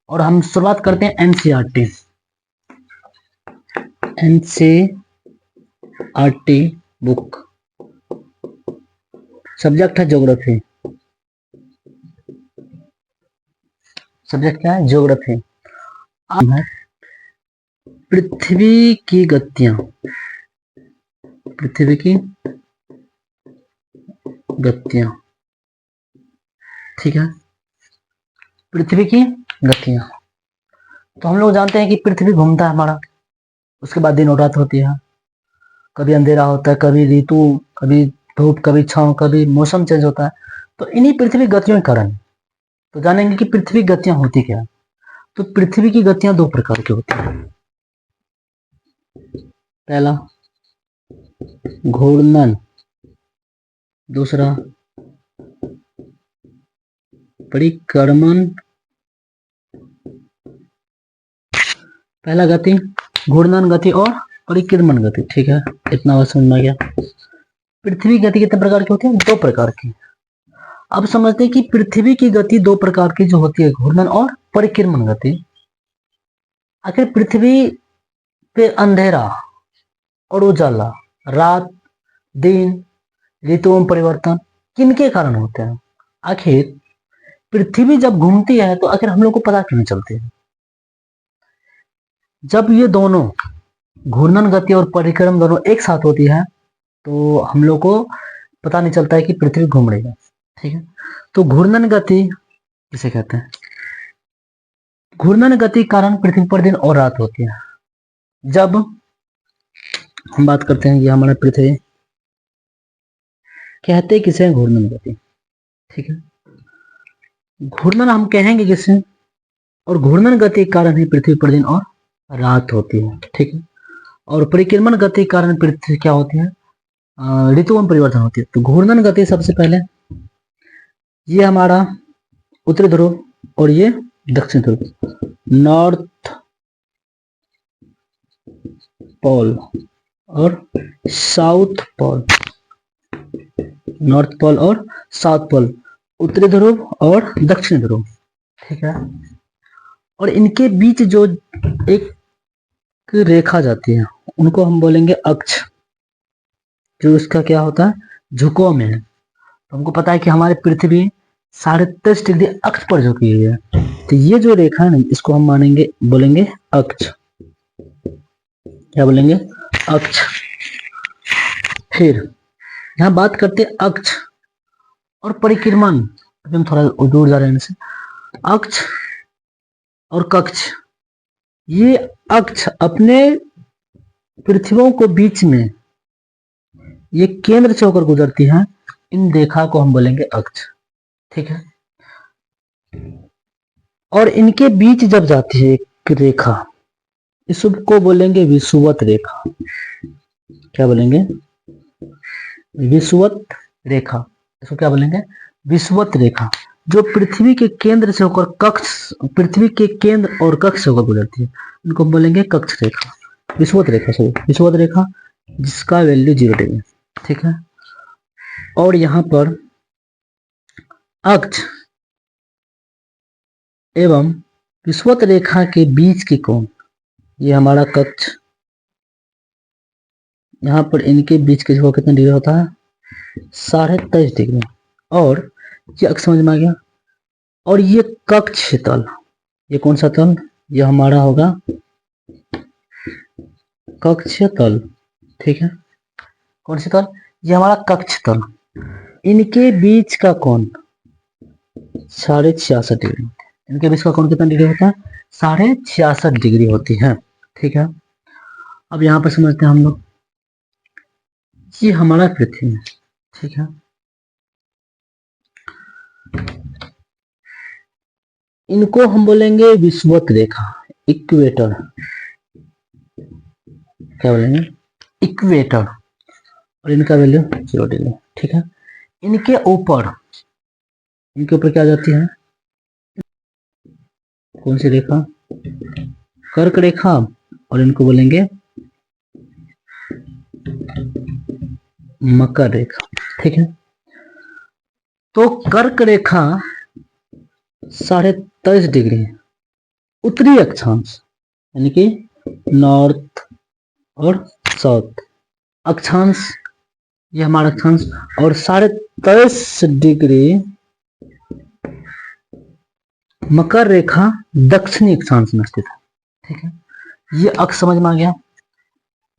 और हम शुरुआत करते हैं एनसीईआरटी। एनसीईआरटी बुक, सब्जेक्ट है ज्योग्राफी। सब्जेक्ट क्या है? ज्योग्राफी। पृथ्वी की गतियां, पृथ्वी की गतियां, ठीक है, पृथ्वी की गतियां। तो हम लोग जानते हैं कि पृथ्वी घूमता है हमारा, उसके बाद दिन और रात होती है, कभी अंधेरा होता है, कभी ऋतु, कभी धूप, कभी छांव, कभी मौसम चेंज होता है। तो इन्हीं पृथ्वी गतियों के कारण तो जानेंगे कि पृथ्वी गतियां होती क्या है। तो पृथ्वी की गतियां दो प्रकार की होती हैं। पहला घूर्णन, दूसरा परिक्रमण। पहला गति घूर्णन गति और परिक्रमण गति, ठीक है, इतना बात समझ में आ गया। पृथ्वी गति कितने प्रकार की होती है? दो प्रकार की। अब समझते हैं कि पृथ्वी की गति दो प्रकार की जो होती है, घूर्णन और परिक्रमण गति। आखिर पृथ्वी पे अंधेरा और उजाला, रात दिन, ऋतुओं में परिवर्तन किनके कारण होते हैं? आखिर पृथ्वी जब घूमती है तो आखिर हम लोग को पता क्यों नहीं चलती है? जब ये दोनों घूर्णन गति और परिक्रमण दोनों एक साथ होती है तो हम लोग को पता नहीं चलता है कि पृथ्वी घूम रही है, ठीक है। तो घूर्णन गति किसे कहते हैं? घूर्णन गति के कारण पृथ्वी पर दिन और रात होती है। जब हम बात करते हैं ये हमारा पृथ्वी, कहते किसे? घूर्णन गति, ठीक है। घूर्णन हम कहेंगे किसे? और घूर्णन गति के कारण ही पृथ्वी पर दिन और रात होती है, ठीक है। और परिक्रमण गति के कारण पृथ्वी क्या होती है? ऋतुओं में परिवर्तन होती है। तो घूर्णन गति सबसे पहले, ये हमारा उत्तरी ध्रुव और ये दक्षिण ध्रुव, नॉर्थ पोल और साउथ पोल, नॉर्थ पोल और साउथ पोल, उत्तरी ध्रुव और दक्षिण ध्रुव, ठीक है। और इनके बीच जो एक रेखा जाती है उनको हम बोलेंगे अक्ष, जो इसका क्या होता है? झुकाव में है। तो हमको पता है कि हमारी पृथ्वी 23.5 डिग्री अक्ष पर झुकी हुई है। तो ये जो रेखा है ना, इसको हम मानेंगे, बोलेंगे अक्ष। क्या बोलेंगे? अक्ष। फिर यहां बात करते हैं अक्ष और परिक्रमण। अभी हम थोड़ा दूर जा रहे हैं इनसे। अक्ष और कक्ष, ये अक्ष अपने पृथ्वियों को बीच में ये केंद्र से होकर गुजरती है, इन रेखा को हम बोलेंगे अक्ष, ठीक है। और इनके बीच जब जाती है एक रेखा, इसको बोलेंगे विषुवत रेखा। क्या बोलेंगे? विषुवत रेखा। इसको क्या बोलेंगे? विषुवत रेखा, जो पृथ्वी के केंद्र से होकर कक्ष, पृथ्वी के केंद्र और कक्ष से होकर गुजरती है, इनको बोलेंगे कक्ष रेखा, विषुवत रेखा, सॉरी विषुवत रेखा, जिसका वैल्यू 0 डिग्री, ठीक है। और यहां पर अक्ष एवं विषुवत रेखा के बीच की कोण, ये हमारा कक्ष, यहां पर इनके बीच के जो कितना डिग्री होता है? 23.5 डिग्री। और ये अक्ष समझ में आ गया। और ये कक्ष तल, ये कौन सा तल? ये हमारा होगा कक्ष तल, ठीक है। कौन सी तल? ये हमारा कक्ष तल। इनके बीच का कोण 66.5 डिग्री। इनके बीच का कोण कितना डिग्री होता है? 66.5 डिग्री होती है, ठीक है। अब यहां पर समझते हैं हम लोग, ये हमारा पृथ्वी है, ठीक है। इनको हम बोलेंगे विषुवत रेखा, इक्वेटर। क्या बोलेंगे? इक्वेटर। और इनका वैल्यू 0 डिग्री, ठीक है। इनके ऊपर क्या जाती है? कौन सी रेखा? कर्क रेखा। और इनको बोलेंगे मकर रेखा, ठीक है। तो कर्क रेखा 23.5 डिग्री उत्तरी अक्षांश यानी कि नॉर्थ और साउथ अक्षांश, ये हमारा अक्षांश, और 23.5 डिग्री मकर रेखा दक्षिणी अक्षांश में स्थित है। ठीक है, ये अक्ष समझ में आ गया।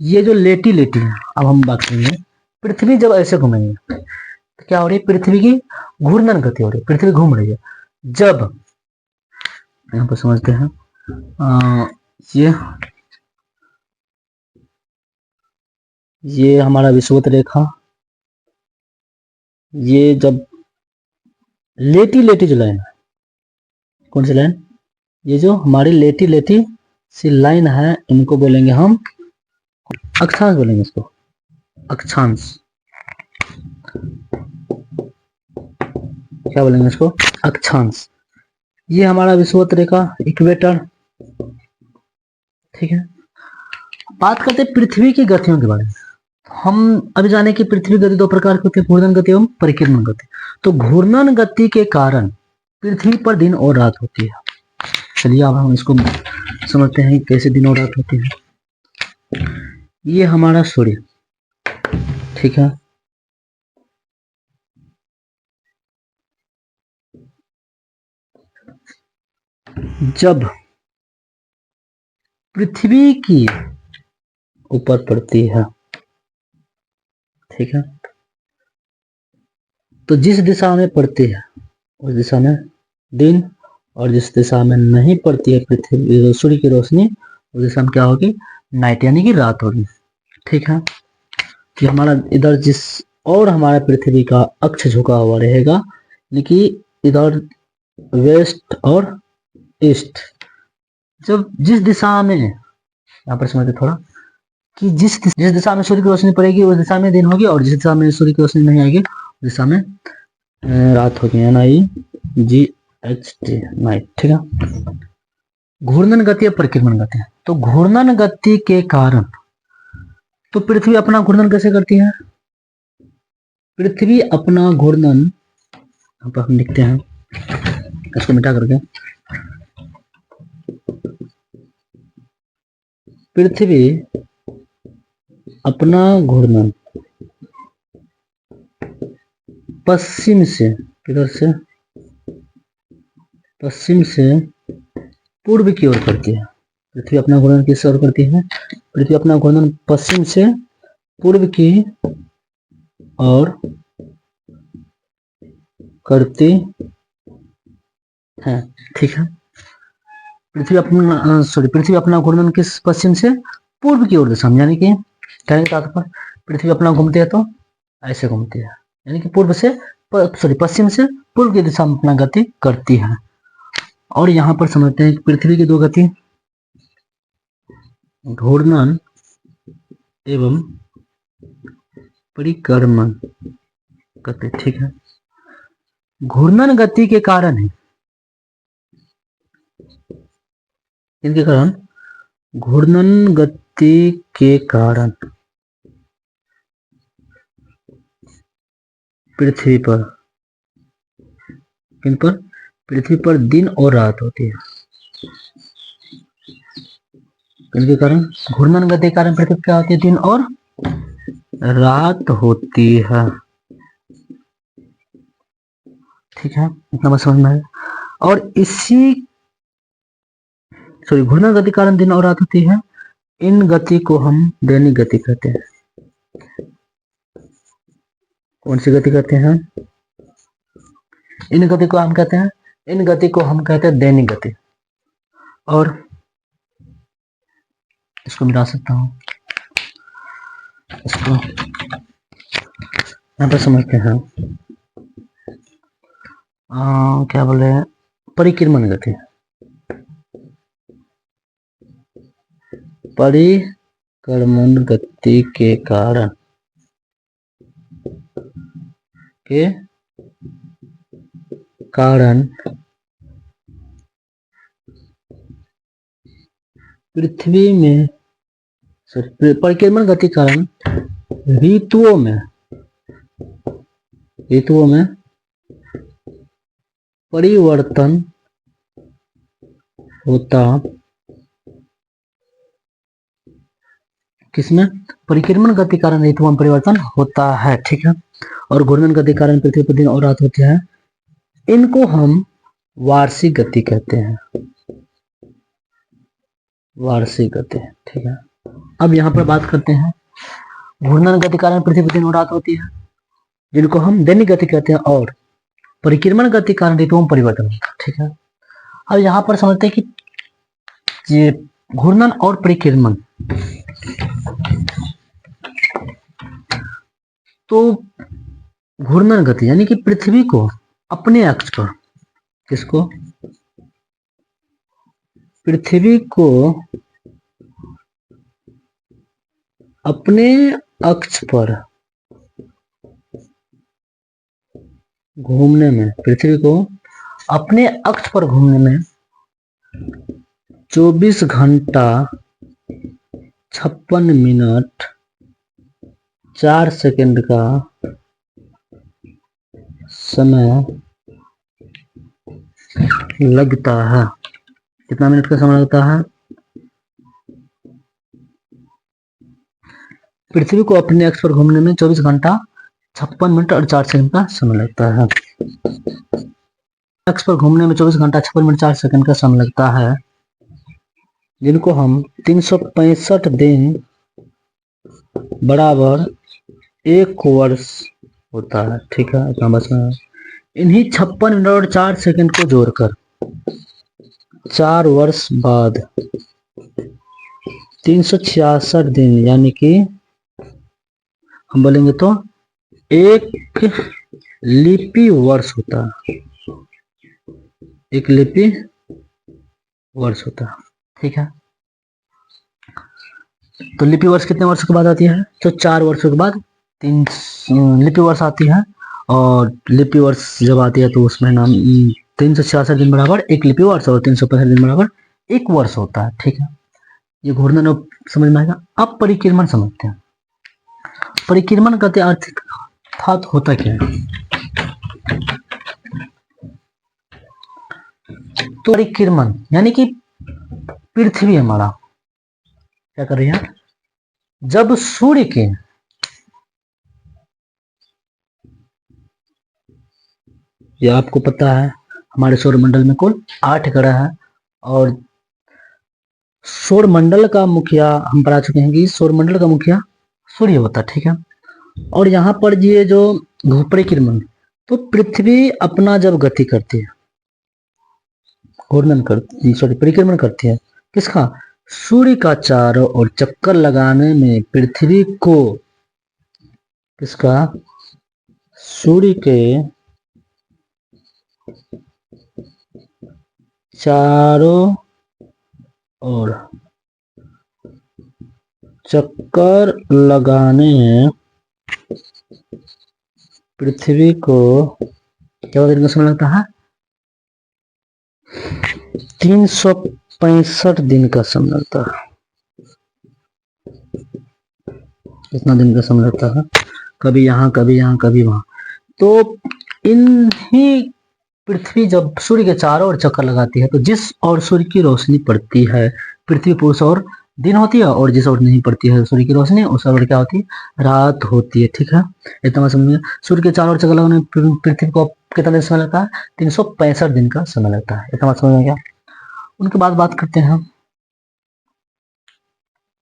ये जो लेटी लेटी है, अब हम बात करेंगे पृथ्वी जब ऐसे घूमेंगे तो क्या हो रही है, पृथ्वी की घूर्णन गति हो रही है, पृथ्वी घूम रही है। जब यहाँ पर समझते हैं ये हमारा विषुवत रेखा, ये जब लेटी लेटी जो लाइन है, कौन सी लाइन, ये जो हमारी लेटी लेटी सी लाइन है, इनको बोलेंगे हम अक्षांश, बोलेंगे इसको अक्षांश। क्या बोलेंगे इसको, अक्षांश। ये हमारा विषुवत रेखा इक्वेटर। ठीक है, बात करते हैं पृथ्वी की गतियों के बारे में। हम अभी जाने कि पृथ्वी गति दो प्रकार की होती है, घूर्णन गति एवं परिक्रमण गति। तो घूर्णन गति के कारण पृथ्वी पर दिन और रात होती है। चलिए अब हम इसको समझते हैं कैसे दिन और रात होती है। ये हमारा सूर्य, ठीक है, जब पृथ्वी की ऊपर पड़ती है, ठीक है, तो जिस दिशा में पड़ती है उस दिशा में दिन, और जिस दिशा में नहीं पड़ती है पृथ्वी सूर्य की रोशनी, उस दिशा में क्या होगी, नाइट यानी कि रात होगी। ठीक है, कि हमारा इधर जिस और हमारा पृथ्वी का अक्ष झुका हुआ रहेगा, यानी कि इधर वेस्ट और ईस्ट, जब जिस दिशा में, यहाँ पर समझते थोड़ा कि जिस दिशा में सूर्य की रोशनी पड़ेगी उस दिशा में दिन होगी, और जिस दिशा में सूर्य की रोशनी नहीं आएगी उस दिशा में रात होगी, NIGHT नाइट। ठीक है, घूर्णन गति और परिक्रमण गति। तो घूर्णन गति के कारण, तो पृथ्वी अपना घूर्णन कैसे करती है, पृथ्वी अपना घूर्णन, यहाँ पर हम लिखते हैं इसको मिटा करके, पृथ्वी अपना घूर्णन पश्चिम से, किधर से, पश्चिम से पूर्व की ओर करती है। पृथ्वी अपना घूर्णन किस ओर करती है, पृथ्वी अपना घूर्णन पश्चिम से पूर्व की ओर करती है। ठीक है, पृथ्वी अपना घूर्णन किस, पश्चिम से पूर्व की ओर दिशा में, यानी कि कहने का तात्पर्य पृथ्वी अपना घूमती है तो ऐसे घूमती है, यानी कि पश्चिम से पूर्व की दिशा में अपना गति करती है। और यहाँ पर समझते हैं कि पृथ्वी की दो गति, घूर्णन एवं परिक्रमण गति। ठीक है, घूर्णन गति के कारण है, इनके कारण, घूर्णन गति के कारण पृथ्वी पर, किन पर, पृथ्वी पर दिन और रात होती है। इनके कारण, घूर्णन गति के कारण पृथ्वी क्या होती है, दिन और रात होती है। ठीक है, इतना बस समझ में आया। और घूर्णन गति के कारण दिन और रात होती है। इन गति को हम दैनिक गति कहते हैं। कौन सी गति कहते हैं, इन गति को हम कहते हैं, इन गति को हम कहते हैं दैनिक गति। और इसको मिटा सकता हूं, इसको यहां पर समझते हैं, क्या बोले, परिक्रमण गति। परिक्रमण गति के कारण पृथ्वी में, परिक्रमण गति कारण ऋतुओं में परिवर्तन होता किसमें? परिक्रमण गति कारण ऋतुओं में परिवर्तन होता है, ठीक है। और घूर्णन गति कारण पृथ्वी पर दिन और रात होते हैं, इनको हम वार्षिक गति कहते हैं, वार्षिक गति, ठीक है। अब यहाँ पर बात करते हैं घूर्णन गति कारण पृथ्वी पर दिन और रात होती है, जिनको हम दैनिक गति कहते हैं, और परिक्रमण गति कारण ऋतुओं में परिवर्तन होता है, ठीक है। अब यहाँ पर समझते हैं कि ये घूर्णन और परिक्रमण, तो घूर्णन गति यानी कि पृथ्वी को अपने अक्ष पर, किसको? पृथ्वी को अपने अक्ष पर घूमने में, पृथ्वी को अपने अक्ष पर घूमने में 24 घंटा 56 मिनट 4 सेकंड का समय लगता है। कितना मिनट का समय लगता है? पृथ्वी को अपने अक्ष पर घूमने में 24 घंटा 56 मिनट और 4 सेकंड का समय लगता है। अक्ष पर घूमने में 24 घंटा 56 मिनट 4 सेकंड का समय लगता है, जिनको हम 365 दिन बराबर 1 वर्ष होता है, ठीक है। इतना बस में इन्हीं 56 मिनट और 4 सेकंड को जोड़कर 4 वर्ष बाद 366 दिन, यानी कि हम बोलेंगे तो 1 लिपि वर्ष होता है, 1 लिपि वर्ष होता है, ठीक है। तो लिपि वर्ष कितने वर्षों के बाद आती है? तो 4 वर्षों के बाद 3 लिपि वर्ष आती है, और लिपि वर्ष जब आती है तो उसमें नाम 366 दिन बराबर 1 लिपि वर्ष और 365 दिन बराबर 1 वर्ष होता है, ठीक है। ये घूर्णन समझ में आएगा। अब परिक्रमण समझते हैं। परिक्रमण गति अर्थात होता क्या है? तो परिक्रमण यानी कि पृथ्वी हमारा क्या कर रही है? जब सूर्य के ये आपको पता है हमारे सौरमंडल में कुल 8 ग्रह है, और सौरमंडल का मुखिया हम पढ़ा चुके हैं कि सौरमंडल का मुखिया सूर्य होता है, ठीक है। और यहाँ पर ये जो परिक्रमण, तो पृथ्वी अपना जब गति करती है, घूर्णन करती, सॉरी परिक्रमण करती है, किसका? सूर्य का चारों ओर चक्कर लगाने में पृथ्वी को, किसका? सूर्य के चारों ओर चक्कर लगाने में पृथ्वी को क्या दिन का समय लगता है? 365 दिन का समय लगता है। कितना दिन का समय लगता है? कभी यहाँ कभी यहाँ कभी वहां। तो इन्हीं पृथ्वी जब सूर्य के चारों ओर चक्कर लगाती है, तो जिस और सूर्य की रोशनी पड़ती है पृथ्वी पर उस और दिन होती है, और जिस और नहीं पड़ती है सूर्य की रोशनी उस और क्या होती है? रात होती है, ठीक है। इतना समझिए। सूर्य के चारों ओर चक्कर लगाने में पृथ्वी को कितना दिन समय लगता है? 365 दिन का समय लगता है। इतना समझ में गया। उनके बाद बात करते हैं,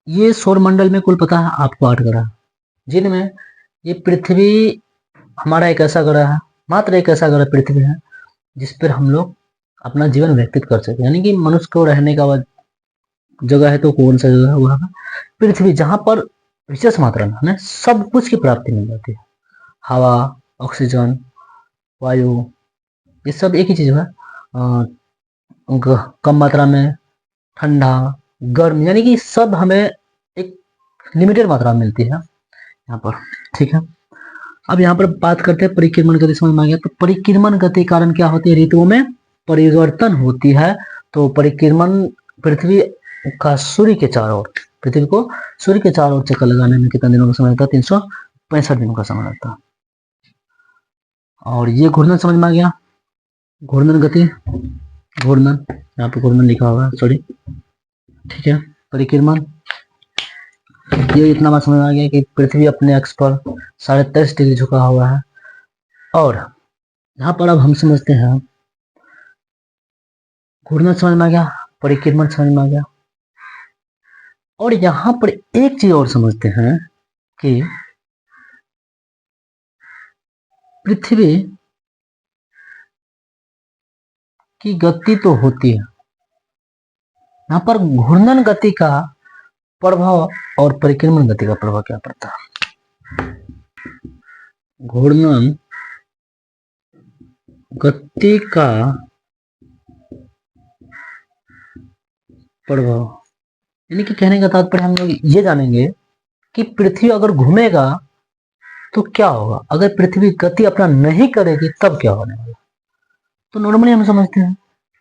ये सौरमंडल में कुल पता है आपको 8 ग्रह, जिनमें ये पृथ्वी हमारा एक ऐसा ग्रह है, मात्र एक ऐसा ग्रह पृथ्वी है जिस पर हम लोग अपना जीवन व्यतीत कर सके, यानी कि मनुष्य को रहने का जगह है। तो कौन सा जगह है? वो है पृथ्वी, जहां पर विशेष मात्रा में हमें सब कुछ की प्राप्ति मिल जाती है। हवा, ऑक्सीजन, वायु, ये सब एक ही चीज है। कम मात्रा में ठंडा, गर्म, यानी कि सब हमें एक लिमिटेड मात्रा में मिलती है यहाँ पर, ठीक है। अब यहाँ पर बात करते हैं परिक्रमण गति, समझ में आ गया। तो परिक्रमण गति कारण क्या होती है? ऋतुओं में परिवर्तन होती है। तो परिक्रमण पृथ्वी का सूर्य के चारों ओर, पृथ्वी को सूर्य के चारों ओर चक्कर लगाने में कितना दिनों का समय लगता है? 365 दिनों का समय लगता है। और ये घूर्णन समझ में आ गया, घूर्णन गति। घूर्णन, यहाँ पे घूर्णन लिखा हुआ है, सॉरी, ठीक है। परिक्रमण, ये इतना बात समझ में आ गया कि पृथ्वी अपने अक्ष पर 23.5 डिग्री झुका हुआ है। और यहाँ पर अब हम समझते हैं, घूर्णन समझ में आ गया, परिक्रमण समझ में आ गया, और यहाँ पर एक चीज और समझते हैं कि पृथ्वी की गति तो होती है, यहाँ पर घूर्णन गति का प्रभाव और परिक्रमण गति का प्रभाव क्या पड़ता है। घूर्णन गति का प्रभाव, यानी कि कहने का तात्पर्य हम लोग ये जानेंगे कि पृथ्वी अगर घूमेगा तो क्या होगा, अगर पृथ्वी गति अपना नहीं करेगी तब क्या होने वाला। तो नॉर्मली हम समझते हैं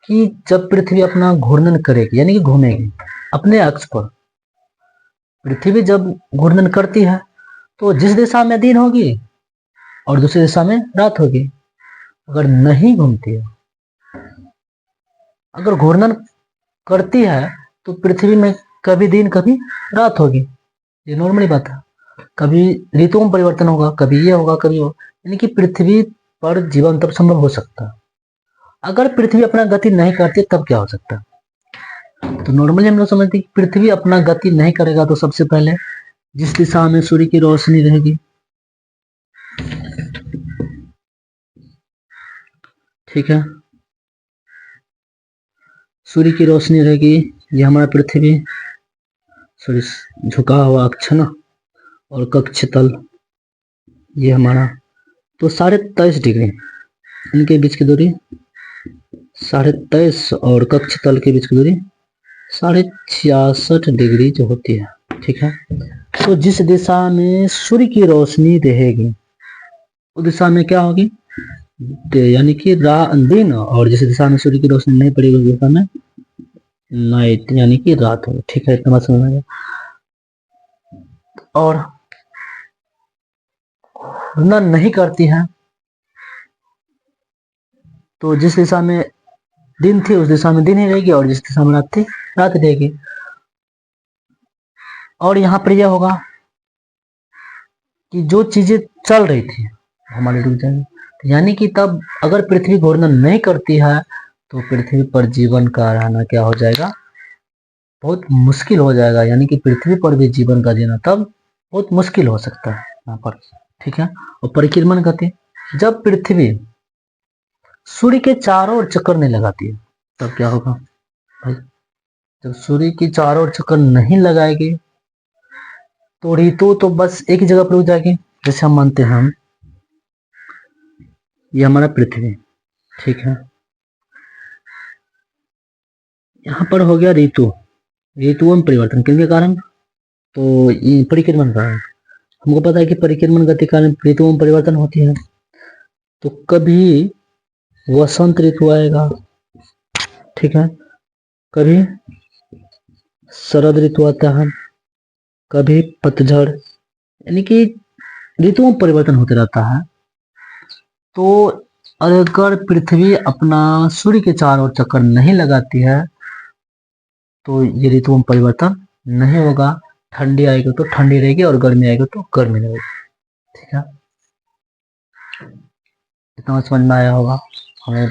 कि जब पृथ्वी अपना घूर्णन करेगी, यानी कि घूमेगी अपने अक्ष पर, पृथ्वी जब घूर्णन करती है तो जिस दिशा में दिन होगी और दूसरी दिशा में रात होगी। अगर नहीं घूमती है, अगर घूर्णन करती है तो पृथ्वी में कभी दिन कभी रात होगी, ये नॉर्मली बात है। कभी ऋतुओं में परिवर्तन होगा, कभी ये होगा कभी वो, यानी कि पृथ्वी पर जीवन तब संभव हो सकता है। अगर पृथ्वी अपना गति नहीं करती तब क्या हो सकता है। तो नॉर्मली हम लोग समझते हैं पृथ्वी अपना गति नहीं करेगा तो सबसे पहले जिस दिशा में सूर्य की रोशनी रहेगी, ठीक है, सूर्य की रोशनी रहेगी, ये हमारा पृथ्वी सॉरी झुका हुआ अक्ष ना, और कक्ष तल ये हमारा, तो 23.5 डिग्री इनके बीच की दूरी 23.5 और कक्ष तल के बीच की दूरी 66.5 डिग्री जो होती है, ठीक है। तो जिस दिशा में सूर्य की रोशनी रहेगी उस दिशा में क्या होगी, यानी कि दिन, और जिस दिशा में सूर्य की रोशनी नहीं पड़ेगी उस दिशा में नाइट, यानी कि रात होगी, ठीक है, इतना बात समझ में आ गया। और घूर्णन नहीं करती है तो जिस दिशा में दिन थी उस दिशा में दिन ही रहेगी, और जिस दिशा में रात थी रात रहेगी। और यहाँ पर यह होगा कि जो चीजें चल रही थी हमारी रुक जाएंगी, यानी कि तब अगर पृथ्वी घूर्णन नहीं करती है तो पृथ्वी पर जीवन का रहना क्या हो जाएगा, बहुत मुश्किल हो जाएगा, यानी कि पृथ्वी पर भी जीवन का जीना तब बहुत मुश्किल हो सकता है यहाँ पर, ठीक है। और परिक्रमण गति, जब पृथ्वी सूर्य के चारों ओर चक्कर नहीं लगाती है तब क्या होगा भाई, जब सूर्य की चारों ओर चक्कर नहीं लगाएगी तो ऋतु तो बस एक ही जगह पर रुक जाएगी। जैसे हम मानते हैं ये हमारा पृथ्वी, ठीक है, यहाँ पर हो गया ऋतुओं में परिवर्तन किसके कारण, तो ये परिक्रमण कारण। हमको पता है कि परिक्रमण गति कारण ऋतुओं में परिवर्तन होती है। तो कभी वसंत ऋतु आएगा, ठीक है, कभी शरद ऋतु आता है, कभी पतझड़, यानी कि ऋतुओं में परिवर्तन होते रहता है। तो अगर पृथ्वी अपना सूर्य के चारों ओर चक्कर नहीं लगाती है तो ये ऋतुओं में परिवर्तन नहीं होगा। ठंडी आएगी तो ठंडी रहेगी और गर्मी आएगी तो गर्मी रहेगी, ठीक है। इतना समझ में आया होगा हमें।